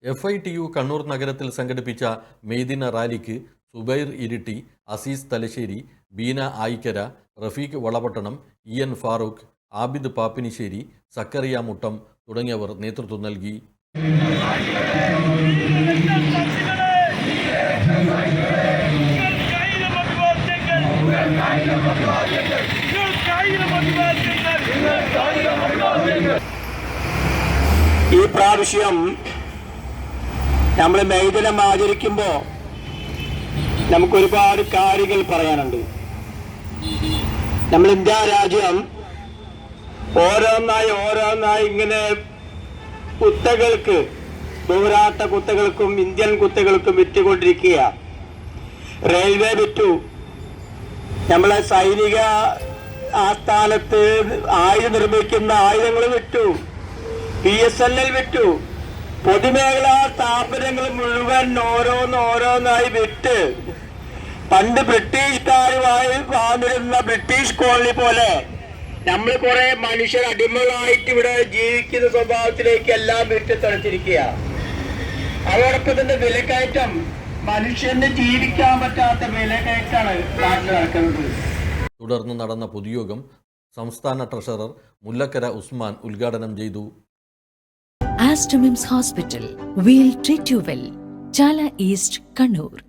FITU Kannur നഗരത്തിൽ സംഘടിപ്പിച്ച മെയ്ദിന റാലിക്ക് സുബൈർ ഇരിട്ടി, അസീസ് തലശ്ശേരി, ബീന ആയിക്കര, റഫീഖ് വളപട്ടണം, EN ഫാറൂഖ്, ആബിദ് പാപ്പിനിശ്ശേരി, സക്കറിയ മുട്ടം തുടങ്ങിയവർ നേതൃത്വം നൽകി. ഈ പ്രാവശ്യം നമ്മൾ മെയ്ദിനം ആചരിക്കുമ്പോൾ നമുക്കൊരുപാട് കാര്യങ്ങൾ പറയാനുണ്ട്. നമ്മൾ ഇന്ത്യ രാജ്യം ഓരോന്നായി ഇങ്ങനെ കുത്തകൾക്ക്, ബഹുരാഷ്ട്ര കുത്തകൾക്കും ഇന്ത്യൻ കുത്തകൾക്കും വിറ്റുകൊണ്ടിരിക്കുക. റെയിൽവേ വിറ്റു, നമ്മളെ സൈനിക ആസ്ഥാനത്ത് ആയുധം നിർമ്മിക്കുന്ന ആയുധങ്ങൾ വിറ്റു, PSNL വിറ്റു, പൊതുമേഖലാ സ്ഥാപനങ്ങൾ മുഴുവൻ ഓരോന്നായി വിറ്റ് പണ്ട് ബ്രിട്ടീഷുകാരുമായി വാങ്ങിരുന്ന ബ്രിട്ടീഷ് കോളനി പോലെ നമ്മൾ കുറെ മനുഷ്യർ അടിമകളായിട്ട് ഇവിടെ ജീവിക്കുന്ന സ്വഭാവത്തിലേക്ക് എല്ലാം വിറ്റ് തളിച്ചിരിക്കുക. അതോടൊപ്പം തന്നെ വിലക്കയറ്റം, മനുഷ്യന് ജീവിക്കാൻ പറ്റാത്ത വിലക്കയറ്റാണ് നാട്ടിൽ നടക്കുന്നത്. തുടർന്ന് നടന്ന പൊതുയോഗം സംസ്ഥാന ട്രഷറർ മുല്ലക്കര ഉസ്മാൻ ഉദ്ഘാടനം ചെയ്തു. Aster MIMS Hospital, we'll treat you well. Chala East, Kannur.